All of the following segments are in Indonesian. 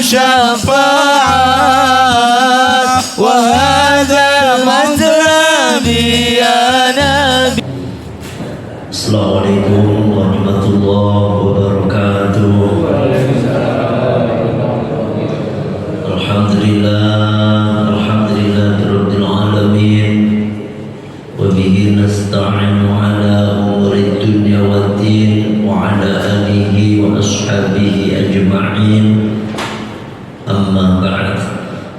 شفاعة وهذا مطلبي يا نبي. Assalamualaikum warahmatullahi wabarakatuh. Alhamdulillah rabbil alamin. Wa bihi nasta'inu ala umuri dunya waddin wa ala alihi wa ashabihi ajma'in. Amma ba'd.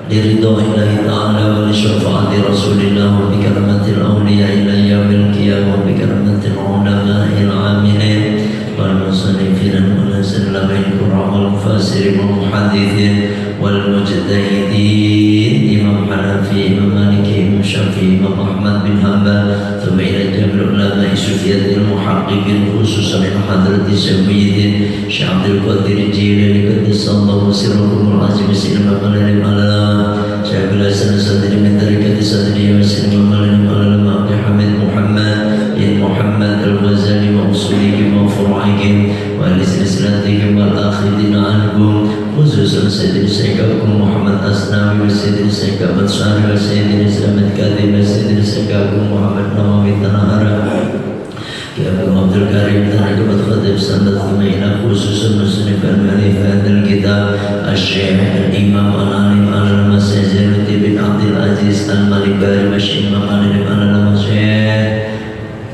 Liridha'illahi ta'ala wa li syafa'ati rasulillah wa bi karamatil awliya ila yaumil qiyamah wa bi karamatil ulama'il amilin wal musannifin wal musallamin wal mufassirin wal muhaddithin wal mujtahidin Imam Hanafi, Imam Maliki, Imam Syafi'i, Imam Ahmad bin Hanbal, thumma ila jamil ulama sufiyatil muhaqqiqin khususan ila hadrati sayyidin Syekh Abdul Qadir Jilani qaddasallahu sirruhum al-azim silma malalim ala Syekh Hasan Sadri min tariqati Sadri wa silma malalim ala Abdul Hamid Muhammad bin Muhammad al-Ghazali wa usulihi wa furu'ihi wa silsilatihi wal akhidin anhum khususan Sayyidina Syekh Muhammad Asnawi wa Sayyidina Syekh Ahmad Syari wa Sayyidina Slamet Kadhi wa Sayyidina Syekh Muhammad Nawawi Tanahara Ya Abu Abdul Karim Tanahara Khatib Sandat Thumaina khususan Musnif al-Malif Hadal Kitab Al-Syekh Al-Imam Al-Alim Al-Masih Zainuddin bin Abdul Aziz Al-Malik Bari wa Syekh Imam Al-Alim Al-Masih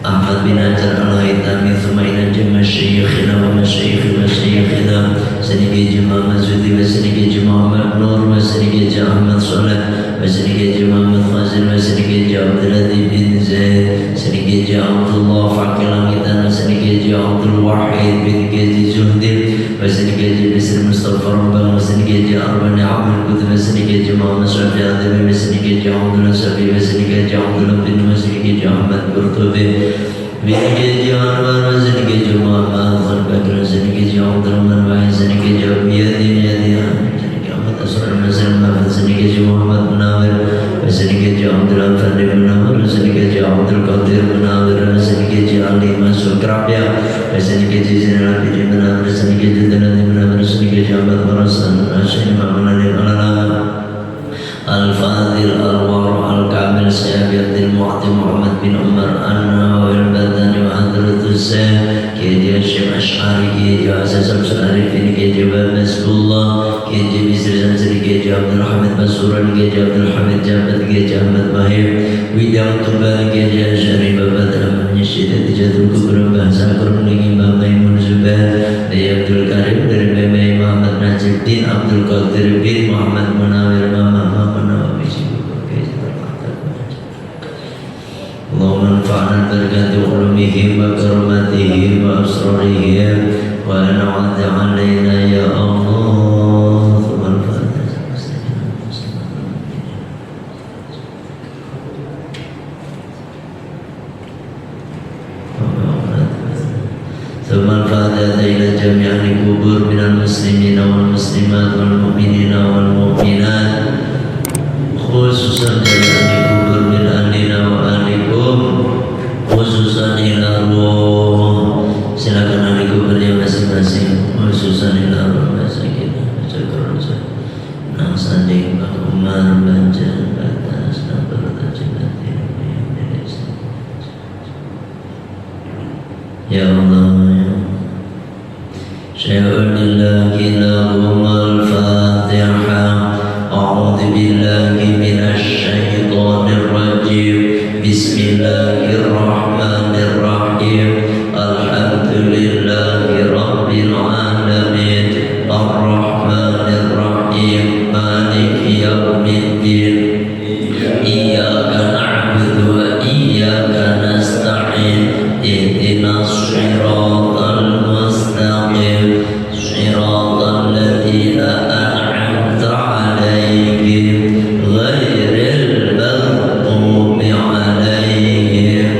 Ahmad bin Hajar Al-Haytami Thumaina Jama Syekhina wa Masyayikh Masyayikhina Senigi Jama Mazudi wa Senigi Jama Ahmad Nur wa Senigi Jama Ahmad Salat wa Senigi Jama Ahmad Fazil wa Senigi Jama Abdul bin Zaid Senigi Jama Abdullah Fakil Langitan wa Senigi Jama Abdul Wahid bin Gazi Zuhdin wa Senigi Jama Bisr Mustafa Rabbang wa Senigi Jama Arbani Abdul Qutb wa Senigi Jama Ahmad Syafi Adami wa Senigi Jama Abdul Sabi wa Senigi Jama Abdul bin wa Senigi Jama Ahmad Qurtubi Senigi Jama Anwar wa Senigi Jama Ahmad Bakr wa Senigi Jama Abdul Rahman wa Senigi Jama Biyadin Senigi Ahmad Asrar Masal Mahfad Senigi Jama Muhammad Munawir wa Senigi Jama Abdul Afandi Munawir wa Senigi Jama Abdul Qadir Munawir wa Senigi Jama Ali Masuk Krabya wa Senigi Jama Abdul Munawir wa Senigi Jama Munawir wa Senigi Jama Barasan wa Senigi Jama Al-Alama Al-Fadhil Al-Wara Al-Kamil Syekh Abdul Mu'ti Muhammad bin Umar An-Nawawi Al-Badani wa Hadratul Syekh Kiai Syekh Asy'ari Kiai Asas Al-Arifin Kiai Masbullah Kiai Bisri Zamzari Kiai Abdul Hamid Basuran Kiai Abdul Hamid Jabat Kiai Ahmad Bahir Widang Tuban Kiai Asy'ari Babat Rahman Syiddat Jadul Kubra Bahasa Qur'ani Imam Maimun Zubair Kiai Abdul Karim dari Imam Muhammad Najibuddin Abdul Qadir bin Muhammad Munawir Allahumma anfa'na bi ulumihim wa karumatihim wa asrarihim wa an'amta 'alaina ya Allah thumma al-fatihah ila jami'il qubur minal muslimina wal muslimat wal mu'minina wal mu'minat khususan dari ahli kubur min ahlina wa ahlikum khususan ila ruh silakan ahli kuburnya masing-masing khususan ila ruh masakin cakar nang sanding Pak Umar Banjar Batas dan bertajilati ya Allah syai'unillahi lahumul fatihah أعوذ بالله من الشيطان الرجيم بسم الله الرحمن الرحيم الحمد لله رب العالمين الرحمن الرحيم مالك يوم الدين إياك نعبد وإياك نستعين اهدنا الصراط المستقيم صراط الذين أنعمت عليهم غير المغضوب عليهم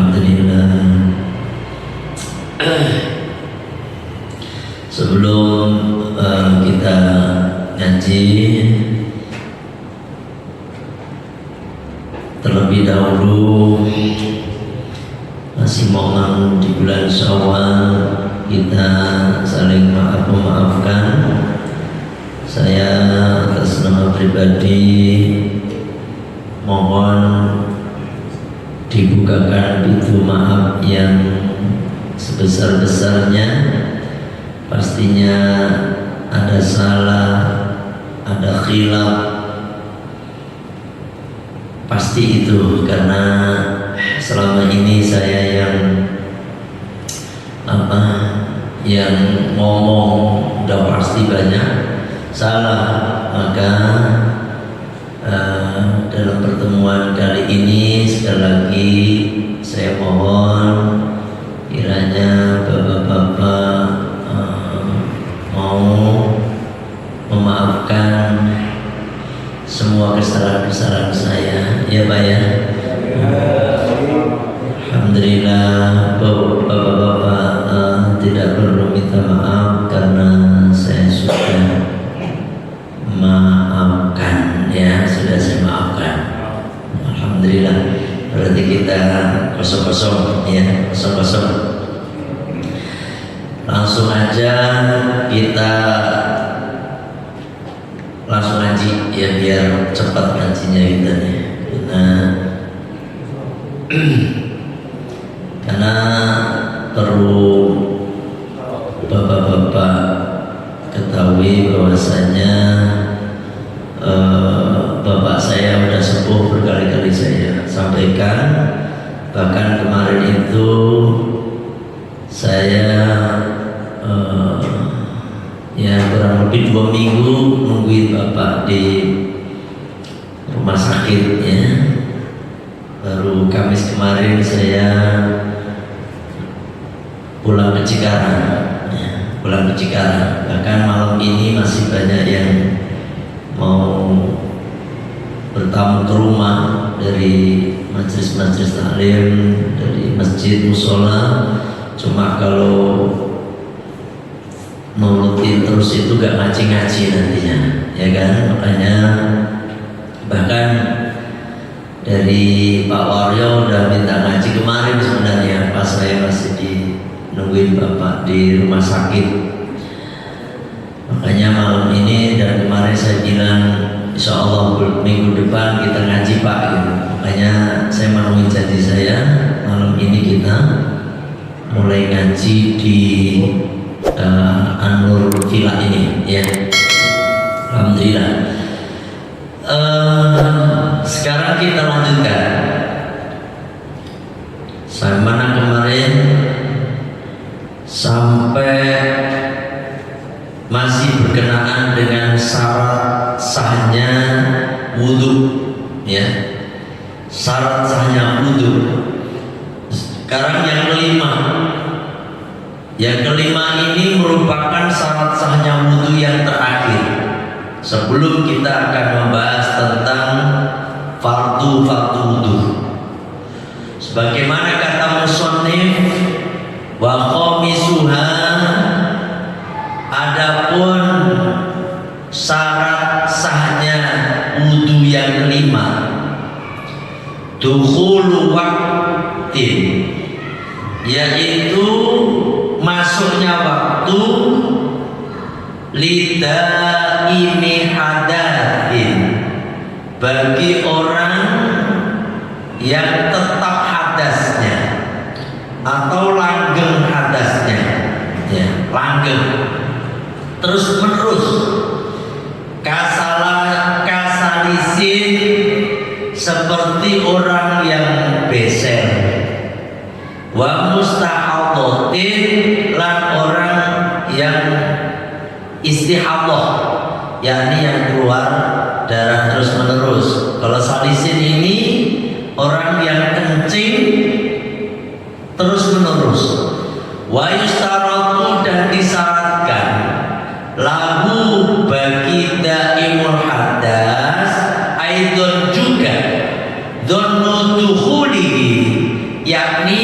Alhamdulillah. Sebelum kita ngaji, terlebih dahulu masih momen di bulan Syawal, kita saling memaafkan. Saya atas nama pribadi mohon dibukakan pintu maaf yang sebesar-besarnya. Pastinya ada salah, ada khilaf, pasti itu karena selama ini saya yang ngomong udah pasti banyak salah. Maka dalam pertemuan kali ini sekali lagi saya mohon kiranya bapak-bapak mau memaafkan semua kesalahan-kesalahan saya, ya Pak ya. Alhamdulillah bapak-bapak tidak perlu minta maaf karena saya sudah maafkan, ya sudah saya maafkan. Alhamdulillah. Berarti kita kosong-kosong, ya kosong-kosong. Langsung aja kita langsung ngaji ya, biar cepat ngajinya kita nih. Karena perlu bapak-bapak ketahui bahwasanya bapak saya udah sepuh, berkali-kali saya sampaikan. Bahkan kemarin itu saya ya kurang lebih 2 minggu nungguin bapak di rumah sakit ya. Baru Kamis kemarin saya pulang ke Cikarang ya, pulang ke Cikarang. Bahkan malam ini masih banyak yang mau bertamu ke rumah dari majelis-majelis taklim, dari masjid musola. Cuma kalau nurutin terus itu gak ngaji-ngaji nantinya, ya kan? Makanya bahkan dari Pak Waryo udah minta ngaji kemarin sebenarnya pas saya masih nungguin bapak di rumah sakit. Makanya malam ini dan kemarin saya bilang insya Allah minggu depan kita ngaji Pak gitu. Makanya saya memenuhi janji saya, malam ini kita mulai ngaji di An-Nur Villa ini ya. Alhamdulillah. Sekarang kita lanjutkan sampai mana kemarin, sampai masih berkenaan dengan syarat sahnya wudhu ya, syarat sahnya wudhu. Sekarang yang kelima. Yang kelima ini merupakan syarat sahnya wudhu yang terakhir sebelum kita akan membahas tentang fardu wudhu. Sebagaimana kata musannif, wa qamisuha, adapun syarat sahnya wudhu yang kelima, dukhulu waqtin, yaitu masuknya waktu lidaimi hadatsin, bagi orang yang tetap hadasnya atau langgeng hadasnya ya, langgeng terus menerus, kasalisin, seperti orang yang beser, wa mustahadhatin, lan orang yang istihadah, yakni yang keluar darah terus menerus. Kalau salisin ini orang yang kencing terus menerus. Wa yustaratu, dan disyaratkan lahu bagi daimul hadas aidon juga dzannu dukhulihi, yakni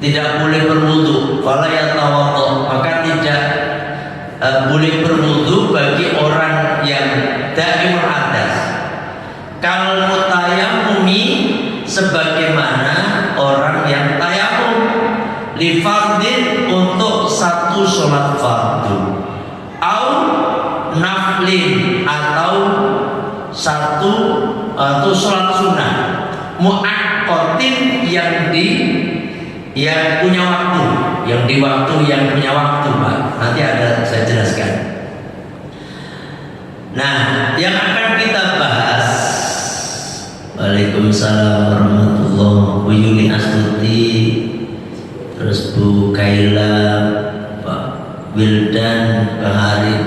tidak boleh berwudu, wala yatawaddo, maka tidak boleh berwudu bagi orang yang daimul hadas. Kal mutayammumi, sebagaimana orang yang tayamum li fardin, untuk satu sholat fardu, au naflin, atau sholat sunnah, mu'aqqatin, yang punya waktu, yang punya waktu, Pak. Nanti ada saya jelaskan. Nah, yang akan kita bahas, Waalaikumsalam warahmatullahi, Bu Yuli Astuti, terus Bu Kaila, Pak Wildan, Pak Harib,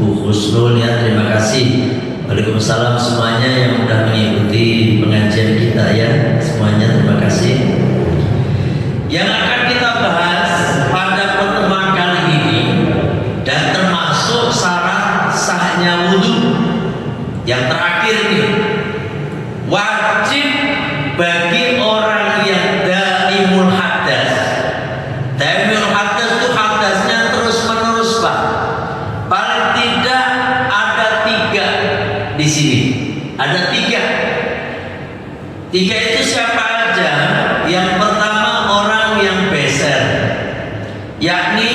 Bu Husnul, ya, terima kasih. Waalaikumsalam semuanya yang sudah mengikuti pengajian kita, ya, semuanya terima kasih. Yang akan kita bahas pada pertemuan kali ini, dan termasuk syarat sahnya wudu yang terakhir ini, wajib bagi orang yang daimul hadas. Daimul hadas itu hadasnya terus menerus, Pak. Paling tidak ada 3 di sini. Ada 3. 3 itu siapa aja? Yang pertama, orang yang beser, yakni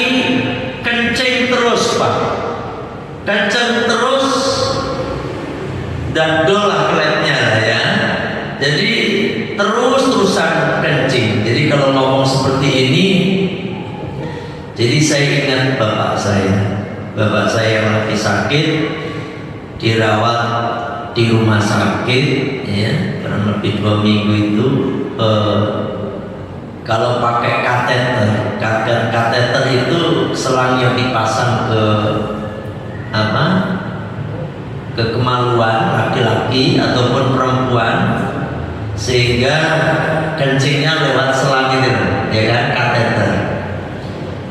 kencing terus, Pak. Kencing terus dan dolah keletnya lah, ya. Jadi terus-terusan kencing. Jadi kalau ngomong seperti ini, jadi saya ingat bapak saya yang lagi sakit, dirawat di rumah sakit, ya, kurang lebih 2 minggu itu. Kalau pakai kateter itu selang yang dipasang ke kemaluan laki-laki ataupun perempuan, sehingga kencingnya lewat selang itu, ya kan, kateter.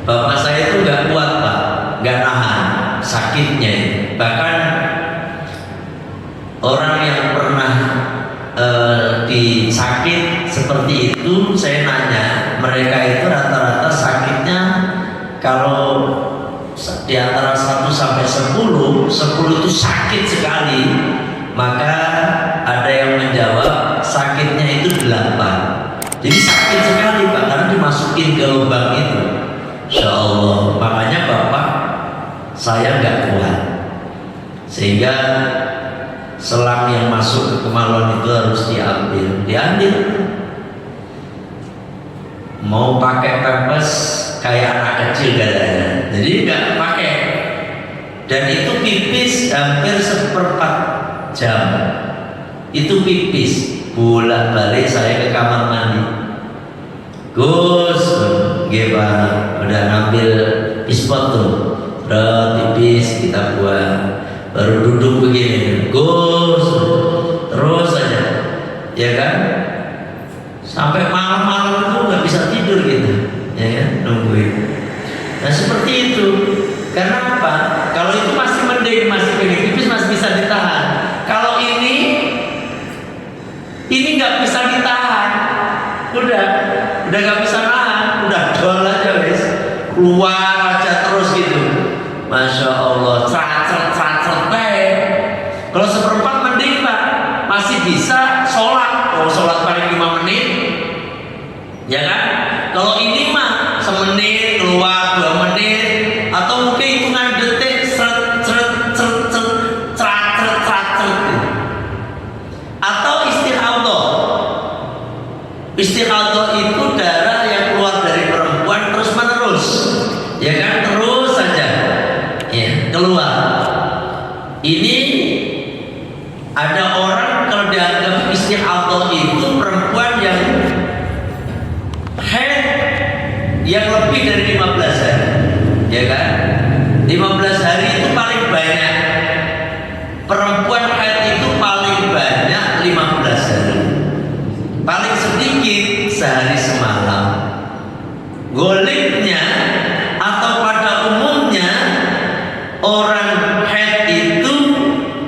Bapak saya itu nggak kuat, Pak, nggak nahan sakitnya. Bahkan orang yang pernah disakit seperti itu, saya nanya, mereka itu rata-rata sakitnya kalau di antara 1 sampai 10 itu sakit sekali, maka ada yang menjawab sakitnya itu 8. Jadi sakit sekali, Pak, karena dimasukin ke lubang itu. Insya Allah, makanya bapak saya nggak kuat, sehingga selang yang masuk ke kemaluan itu harus diambil. Mau pakai pampers kayak anak kecil katanya, jadi nggak pakai. Dan itu pipis hampir 1/4 jam. Itu pipis bolak-balik saya ke kamar mandi. Gus, gimana? Udah ngambil ispot tuh, pipis kita buang. Baru duduk begini, Gus, terus aja, ya kan? Sampai malam-malam itu nggak bisa tidur gitu, ya kan? Nungguin. Nah seperti itu. Karena apa? Kalau itu masih mending, masih pengen pipis, masih bisa ditahan. Kalau ini nggak bisa ditahan, udah nggak bisa nahan, udah dol aja wes, keluar aja terus gitu. Masya Allah, ceracet Kalau 1/4 mending, Pak, masih bisa sholat. Sholat paling 5 menit, ya kan? Kalau ini mah 1 menit keluar, 2 menit, atau mungkin hitungan detik, atau istighadah itu darah yang keluar dari perempuan terus menerus, ya kan, terus saja, ya, keluar. Ini ada orang kalau dianggap istighadah itu perempuan yang haid yang lebih dari 15 hari, ya kan? 15 hari itu paling banyak. Perempuan haid itu paling banyak 15 hari. Paling sedikit sehari semalam. Golibnya atau pada umumnya orang haid itu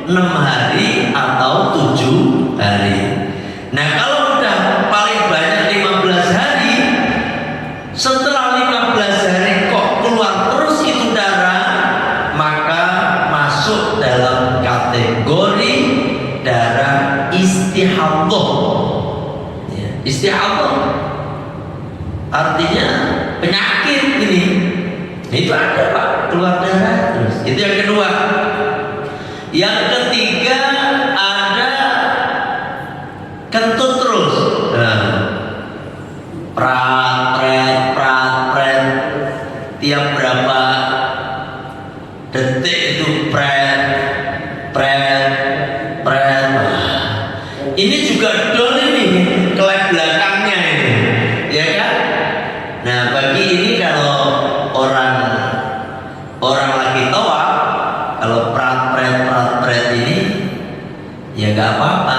6 hari atau 7 hari. Nah kalau udah paling banyak 15 hari, istihadhah. Ya, istihadhah artinya penyakit ini. Itu ada Pak, keluar darah terus. Itu yang kedua. Yang ketiga ada kentut terus. Nah, prat, tiap berapa detik itu pret. Ini juga dol ini, kelek belakangnya ini, ya kan? Nah, bagi ini kalau orang lagi tawaf, kalau prat ini, ya nggak apa-apa,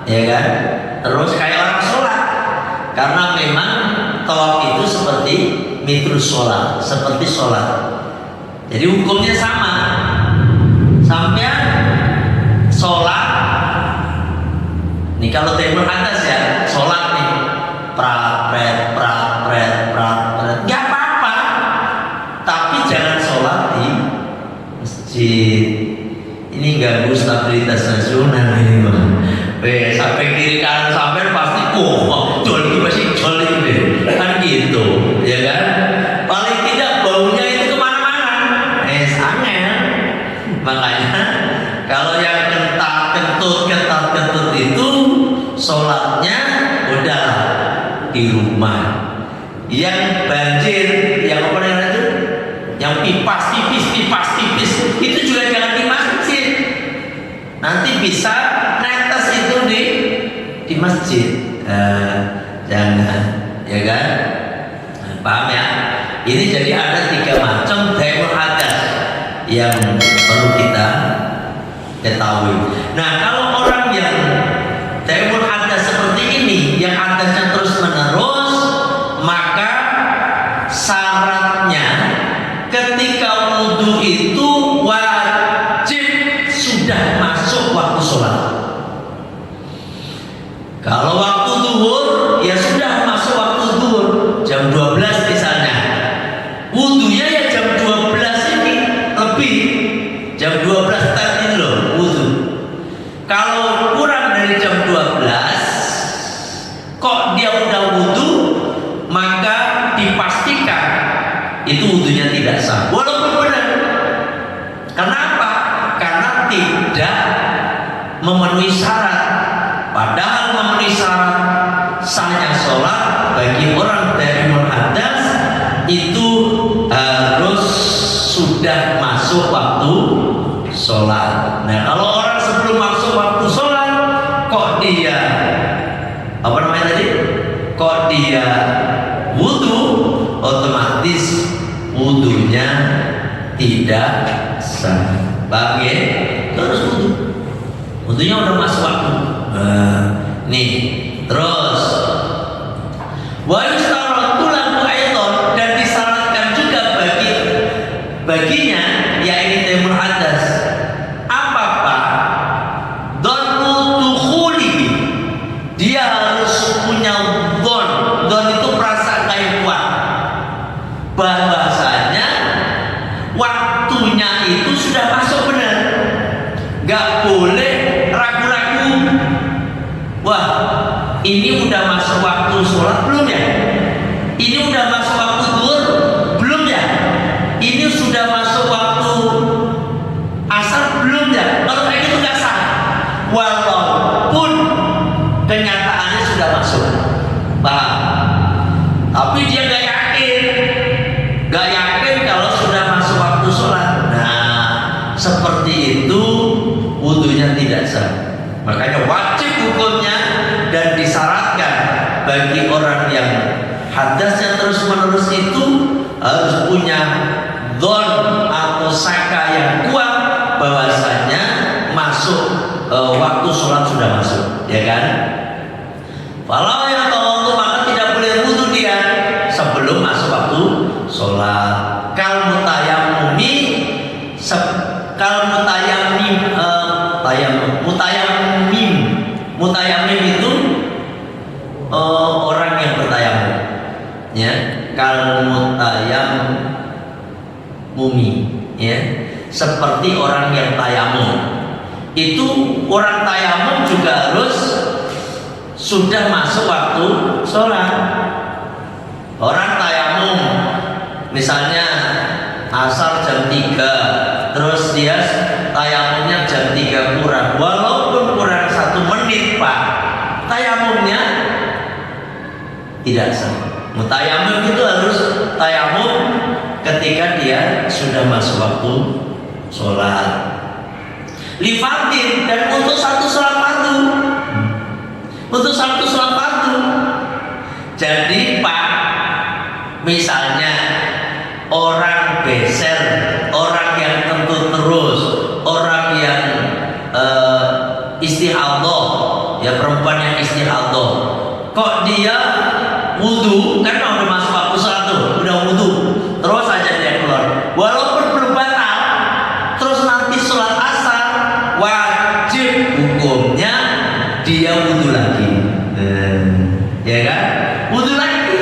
ya kan? Terus kayak orang sholat, karena memang tawaf itu seperti mitrus sholat, seperti sholat. Jadi hukumnya sama. Sampai sholat, nih kalau timur atas ya, sholat nih, prat, nggak apa-apa. Tapi jangan sholat di masjid. Ini ganggu stabilitas nasional ini mah. Sampai kiri kanan sampai pasti, jol itu masih jol itu deh, kan gitu, ya kan? Paling tidak baunya itu kemana-mana, angel. Makanya kalau yang kentut itu sholatnya udah di rumah. Yang banjir, yang apa namanya itu, yang pipas tipis itu juga jangan di masjid. Nanti bisa netes itu di masjid. Jangan, ya kan? Paham ya? Ini jadi ada 3 macam daimul hadas yang perlu kita ketahui. Nah, kalau orang yang daimul hadas seperti ini, yang hadasnya terus menerus, maka syaratnya ketika wudhu itu wajib sudah masuk waktu sholat. Kalau waktu zuhur, ya sudah masuk waktu zuhur, jam 12 misalnya. Wudhunya ya jam 12 ini lebih, jam 12 tadi loh wudhu. Kalau kurang dari jam 12 kok dia udah wudhu, maka dipastikan itu wudhunya tidak sah, walaupun benar. Kenapa? Karena tidak memenuhi syarat. Padahal memenuhi syarat sahnya sholat bagi orang daimul hadas itu harus sudah masuk waktu sholat. Nah, kalau orang sebelum masuk waktu sholat kok dia apa namanya tadi? Kok dia wudhu, otomatis wudhunya tidak sah. Paham ya? Terus wudhunya udah masuk waktu. Nih, terus wa yustaratu lahu aidan, dan disyaratkan juga baginya yaitu daimul hadas apa dhannu dukhuli, dia harus punya don itu prasangka yang kuat bahwasanya waktunya itu sudah masuk benar. Gak boleh ragu-ragu, wah ini udah masuk waktu sholat belum ya? Ini udah masuk waktu zuhur belum ya? Ini sudah masuk waktu asar belum ya? Kalau kayak gitu gak sah, walaupun kenyataannya sudah masuk. Paham? Tapi dia gak yakin kalau sudah masuk waktu sholat. Nah, seperti itu wudhunya tidak sah. Makanya wajib hukumnya dan disyaratkan bagi orang yang hadasnya terus menerus itu harus punya dhon atau saka yang kuat bahwasanya masuk waktu sholat sudah masuk, ya kan? Kalau yang tahu maka tidak boleh wudhu dia sebelum masuk waktu sholat. Kal mutayamim itu orang yang bertayamum, ya. Kal mutayamumi, ya, seperti orang yang tayamum. itu orang tayamum juga harus sudah masuk waktu sholat. Orang tayamum misalnya asar jam 3, terus dia tayamumnya jam 3 kurang, walaupun kurang 1 menit Pak, tayamumnya tidak sah. Mutayamum itu harus tayamum ketika dia sudah masuk waktu sholat. Lifatin, dan untuk satu sholat fardu, untuk satu sholat fardu. Jadi Pak, misalnya orang beser, orang yang tentu terus, orang yang istihadhah, ya perempuan yang istihadhah, kok dia wudu, kan udah masuk waktu sholat tuh, udah wudu, terus aja dia keluar, walaupun belum batal, terus nanti sholat asar, wajib hukumnya dia wudu lagi, ya kan? Wudu lagi.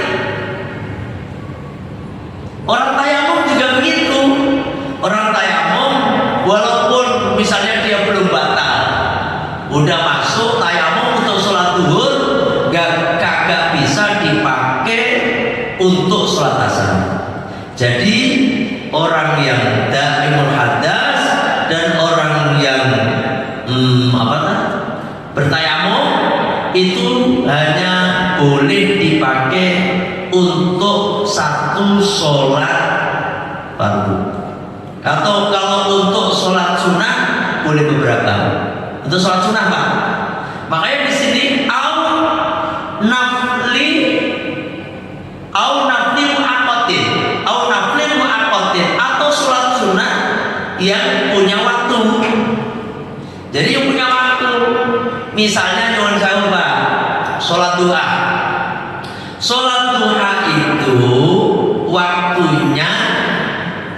Orang tayamum juga begitu. Orang tayamum walaupun misalnya dia belum batal, udah masuk tayamum untuk sholat zuhur, kagak bisa dipakai untuk sholat asar. Jadi orang yang daimul hadas dan orang yang bertayamum itu hanya boleh dipakai untuk satu sholat fardu. Atau kalau untuk sholat sunnah boleh beberapa. Untuk sholat sunnah Pak. Makanya di sini au nafli mu'aqqatin atau sholat sunnah yang punya waktu. Jadi yang punya waktu, misalnya nyuwun sewu Pak, sholat duha. Sholat duha itu waktunya,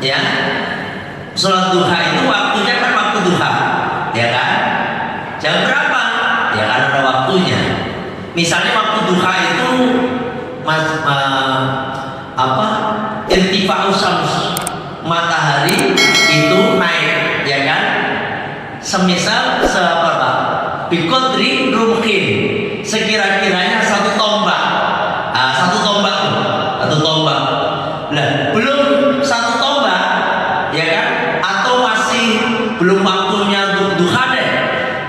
ya, sholat duha itu waktunya kan waktu duha, ya kan? Jam berapa? Ya kan ada waktunya. Misalnya waktu duha itu irtifa'us syams, matahari itu naik, ya kan? Semisal seberapa? Biqadri rumhin, sekira-kiranya 1 tombak. Satu tombak. Nah, belum 1 tombak, ya kan? Atau masih belum waktunya duha deh.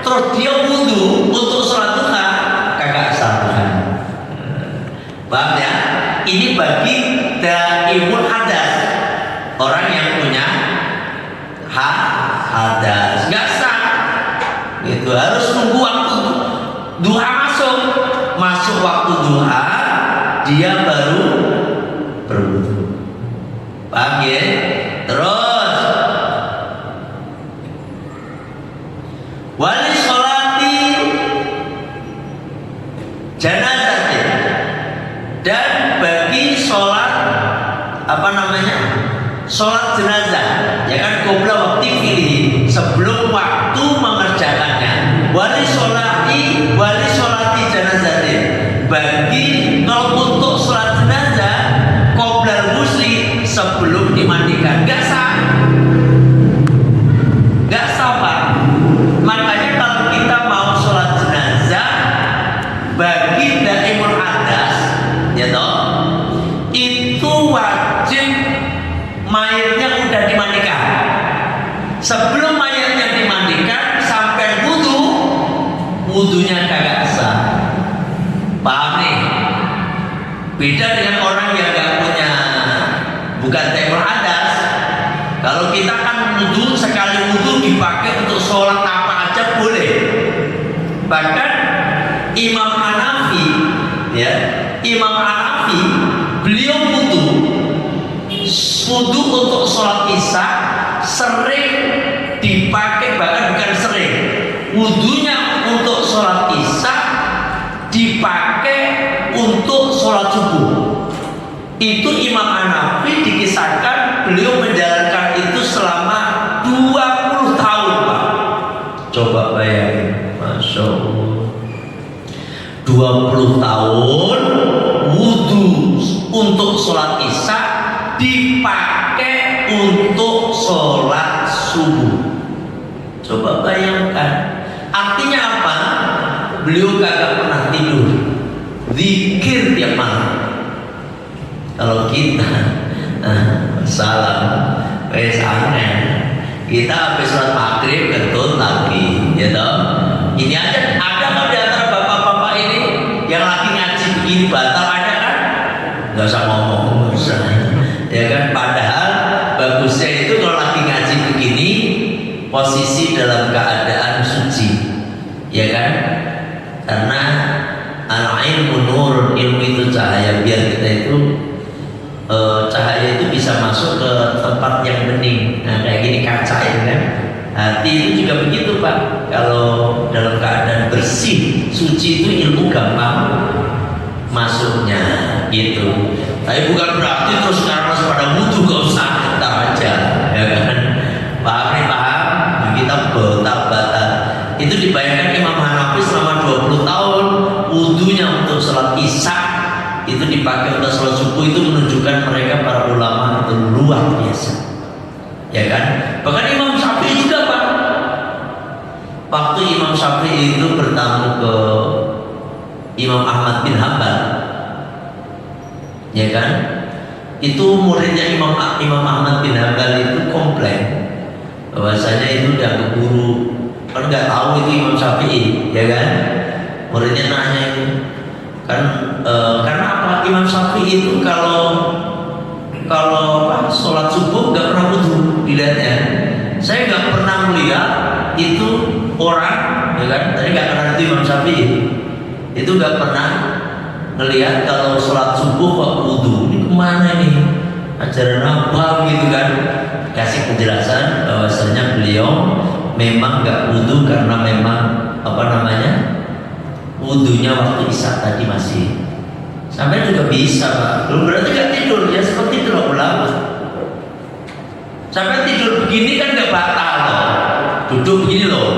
Terus dia wudu untuk sholat duha, kagak sah duha. Paham ya? Ini bagi daimul hadas, orang yang punya hadas, nggak sah. Itu harus nunggu waktu duha masuk waktu duha, dia baru berwudu. Paham ya? Terus wali sholati janazatin, dan bagi sholat sholat jenazah, ya kan, qabla waqti fihi, sebelum waktu mengerjakannya. Wali sholati janazatin, bagi kalau untuk sholat jenazah qoblal ghusli, sebelum dimandikan, nggak sah Pak. Makanya kalau kita mau sholat jenazah bagi daimul hadas, ya toh, itu wajib mayatnya udah dimandikan. Sebelum mayatnya dimandikan sampai wudunya kagak sah. Paham nih? Beda dengan orang yang bukan daimul hadas. Kalau kita kan wudu, sekali wudu dipakai untuk sholat apa aja boleh. Bahkan Imam Hanafi, beliau wudu untuk sholat isya sering dipakai, bahkan bukan sering, wudunya untuk sholat isya dipakai untuk sholat subuh. Itu Imam Hanafi dikisahkan beliau menjalankan itu selama 20 tahun Pak. Coba bayangin, Masya Allah, 20 tahun wudu untuk sholat isya dipakai untuk sholat subuh. Coba bayangkan. Artinya apa? Beliau kagak pernah tidur, zikir tiap malam. Kalau kita salam wes aneh, kita habis sholat maghrib kentut lagi, ya toh. Ini aja ada kan di antara bapak-bapak ini yang lagi ngaji begini batal, ada kan? Nggak usah ngomong, nggak usah. Ya kan? Padahal bagusnya itu kalau lagi ngaji begini posisi dalam keadaan suci, ya kan? Karena al-ilmu nur, ilmu itu cahaya, biar kita itu cahaya itu bisa masuk ke tempat yang bening. Nah kayak gini kaca ya kan. Hati itu juga begitu Pak. Kalau dalam keadaan bersih, suci itu ilmu gampang masuknya gitu. Tapi bukan berarti terus sekarang masuk pada wudhu gak usah, ntar aja ya kan. Paham nih paham? Nah, kita bata-bata. Itu dibayangkan Imam Hanafi selama 20 tahun wudhunya untuk sholat isya itu dipakai untuk sholat subuh, itu menunjukkan mereka para ulama itu luar biasa, ya kan? Bahkan Imam Syafi'i juga Pak. Waktu Imam Syafi'i itu bertamu ke Imam Ahmad bin Hanbal, ya kan? Itu muridnya Imam Ahmad bin Hanbal itu komplain bahwasanya itu udah keburu, kan nggak tahu itu Imam Syafi'i, ya kan? Muridnya nanya itu kan karena apa? Imam Syafi'i itu kalau sholat subuh nggak pernah wudhu, dilihatnya. Saya nggak pernah melihat itu orang, ya kan? Tadi nggak pernah itu Imam Syafi'i itu nggak pernah ngelihat kalau sholat subuh kok wudhu. Ini kemana nih? Ajaran apa gitu kan? Kasih penjelasan bahwasanya beliau memang nggak wudhu karena memang apa namanya? Wudhunya waktu isya tadi masih. Sampai juga bisa Pak. Belum berarti gak tidur, ya seperti itu loh ulama. Sampai tidur begini kan gak batal loh. Duduk begini loh.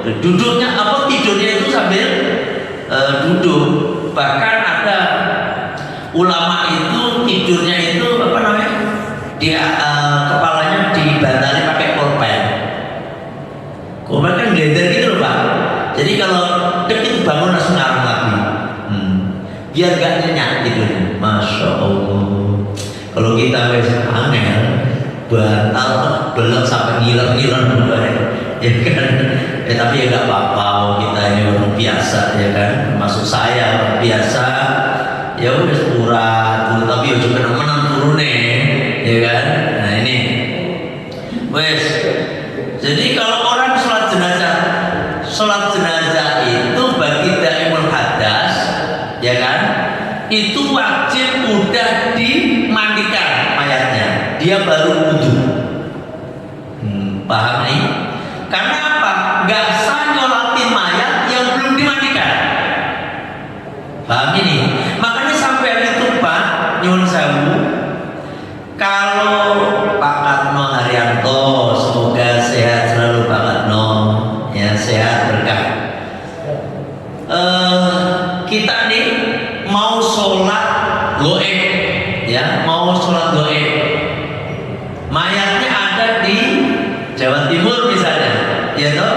Duduknya apa, tidurnya itu sambil duduk. Bahkan ada ulama itu tidurnya itu apa namanya? Dia kepalanya dibantali pakai pulpen. Pulpen kan gender gitu loh Pak. Jadi kalau itu bangun langsung ngarang lagi, biar gak nyenyak tidurnya. Masya Allah. Kalau kita wes angel batal belum sampai ngiler-ngiler ya kan. Tapi ya gak apa-apa, kita ini orang biasa ya kan. Maksud saya orang biasa ya udah turun, tapi ya juga menang turunnya ya kan. Nah ini wes. Jadi kalau orang sholat jenazah itu bagi daimul hadas, ya kan, itu wajib udah dimandikan mayatnya, dia baru wudhu. Paham nih? Karena apa? Gak sah nyolatin mayat yang belum dimandikan. Paham ini? Makanya sampai itu Pak nyuwun sewu, kalau Pak Katno Haryanto, semoga sehat selalu Pak Katno, ya sehat berkah. Kita nih mau sholat goib, ya mau sholat goib, mayatnya ada di Jawa Timur misalnya, ya toh,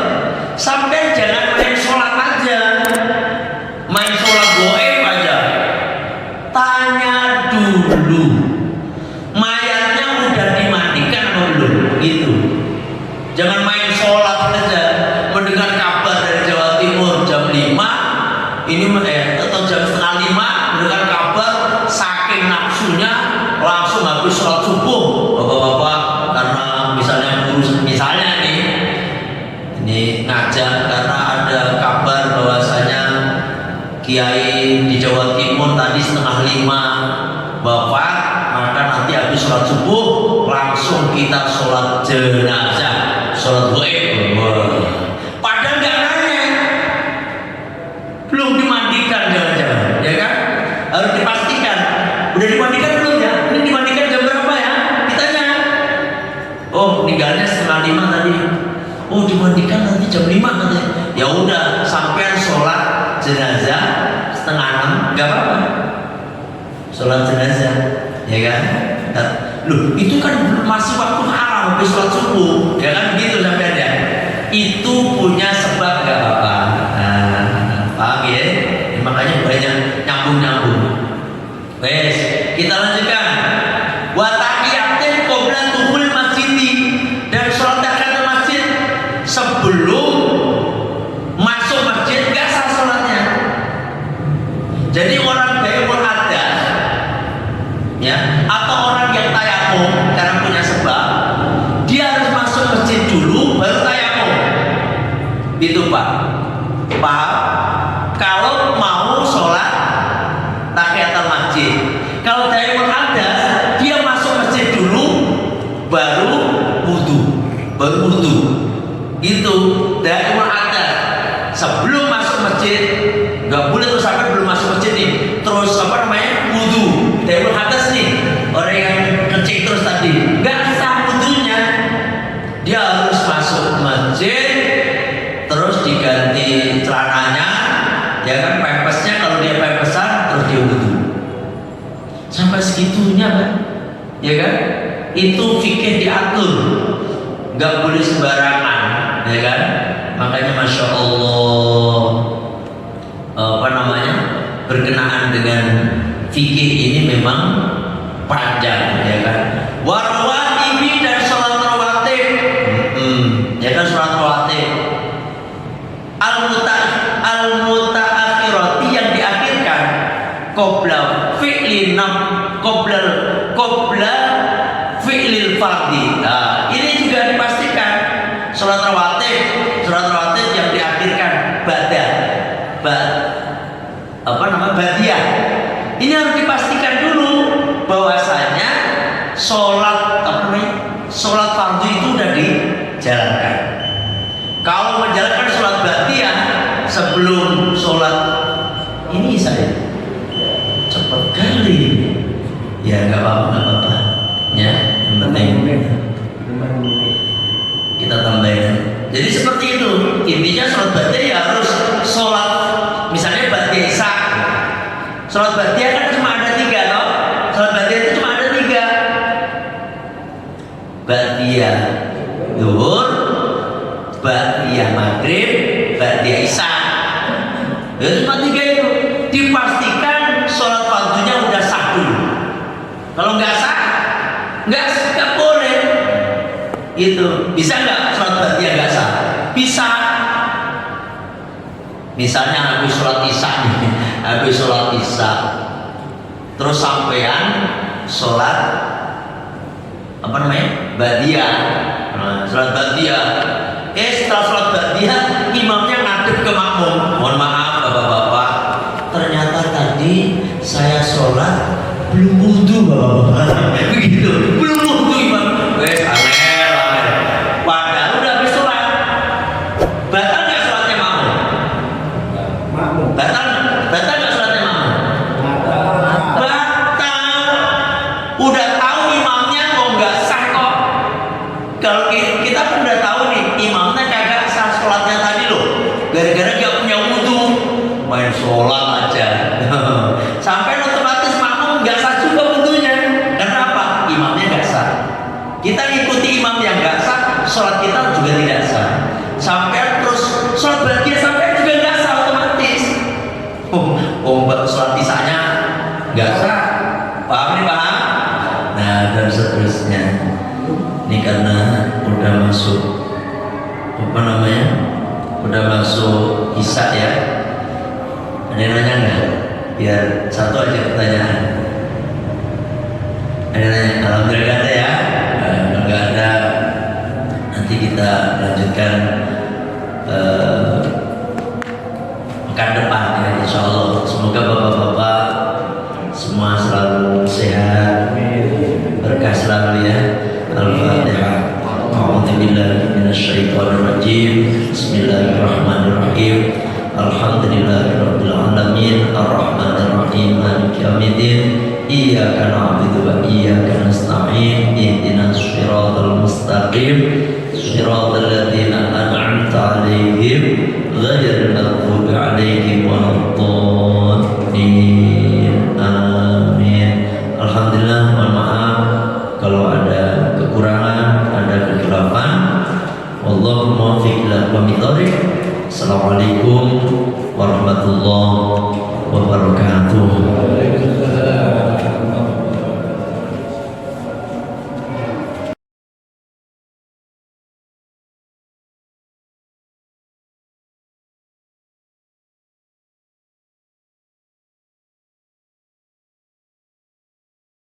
sampai jangan main sholat aja, main sholat goib aja, tanya dulu mayatnya udah dimandikan atau belum, gitu. Jangan main sholat aja, mendengar kabar dari Jawa Timur jam 5 ini atau jam setengah 5 mendengar kabar, saking nafsunya langsung habis sholat subuh bapak-bapak, karena misalnya nih ini ngajak karena ada kabar bahwasanya kiai di Jawa Timur tadi setengah 5 wafat, maka nanti habis sholat subuh langsung kita sholat jenazah, sholat goib. Padahal nggak nanya, belum dimandikan jangan-jangan, ya kan? Harus dipastikan udah dimandikan belum ya? Ini dimandikan jam berapa ya? Ditanya. Oh meninggalnya setengah 5 tadi. Oh dimandikan nanti jam 5 nanti. Ya udah, sampean sholat jenazah setengah 6 nggak apa-apa. Sholat jenazah, ya kan? Loh itu kan masih waktu haram habis sholat subuh, ya kan begitu sampean ya. Itu paham? Kalau mau sholat tahiyatul masjid. Kalau Daimul Hadas, dia masuk masjid dulu, baru wudu. Itu Daimul Hadas. Sebelum masuk masjid, nggak boleh tuh sampai belum masuk masjid nih, terus wudu. Daimul Hadas nih, orang yang kencing terus tadi, nggak sah wudunya. Dia harus masuk masjid, terus diganti celananya, ya kan, pempesnya, kalau dia pempesan terus dia wudu. Sampai segitunya kan, ya kan? Itu fikih diatur, nggak boleh sembarangan, ya kan? Makanya masya Allah, berkenaan dengan fikih ini memang panjang, ya kan? Warwatibi dan sholat rawatib, ya kan, sholat rawatib. Al-mutaakhirati yang diakhirkan qabla fi'lin qabla fi'lil fardhi. Nah, ini juga dipastikan sholat rawatib yang diakhirkan badiyah. Ini harus dipastikan dulu bahwasanya sholat fardu itu udah dijalankan. Kalau menjalankan sholat badiyah sebelum sholat ini saya cepat kali, ya nggak apa-apa, ya, yang penting kita tambahin. Jadi seperti itu intinya. Sholat badiyah ya harus sholat, misalnya badiyah isya. Sholat badiyah kan cuma ada 3 toh. Sholat badiyah itu cuma ada 3. Badiyah zuhur, badiyah maghrib, badiyah isya. Ya cuma 3 itu. Dipastikan sholat fardunya udah sah dulu. Kalau nggak sah, nggak boleh. Itu bisa nggak sholat badiyah nggak sah? Bisa. Misalnya habis sholat isya, terus sampean sholat badiyah. Sholat badiyah. Setelah sholat badiyah, imamnya ngadep ke makmum. Mohon maaf bapak-bapak, ternyata tadi saya sholat belum wudu bapak-bapak. Begitu, belum wudu imam. Angel. Padahal udah habis sholat. Batal nggak sholatnya makmum? Batal nggak sholatnya makmum? Batal. Udah tahu imamnya kok nggak sah kok. Kalau kita pun udah tahu nih, imamnya kagak sah sholatnya tadi loh, gara-gara gak punya wudu, main sholat aja. Sampai otomatis makmum nggak sah juga wudunya. Karena apa? Imamnya nggak sah. Kita ngikuti imam yang nggak sah, sholat kita juga tidak sah. Sampai terus sholat badiyah sampai juga nggak sah otomatis. Sholat isanya nggak sah. Paham nih, paham? Nah, dan seterusnya. Ini karena udah masuk udah masuk isya ya. Ada yang nanya nggak? Biar satu aja pertanyaan. Ada yang nanya? Alhamdulillah nggak ada ya. Kalau nggak ada, nanti kita lanjutkan pekan depan ya, insya Allah. Semoga bapak-bapak semua selalu sehat, berkah selalu ya. Al-Fatihah. A'udzubillahi minasyaitonir rajim. Bismillahirrahmanirrahim. Alhamdulillahirabbil alamin, arrahmanir rahim, maliki yaumiddin. Iyyaka na'budu wa iyyaka nasta'in. Ihdinas shiratal mustaqim, shiratal ladzina an'amta 'alaihim, ghairil maghdubi 'alaihim waladdallin. Amin. Alhamdulillah, mohon maaf kalau ada kekurangan, ada kekeliruan. Wallahu muwaffiq ila aqwamit thoriq. Assalamualaikum warahmatullahi wabarakatuh.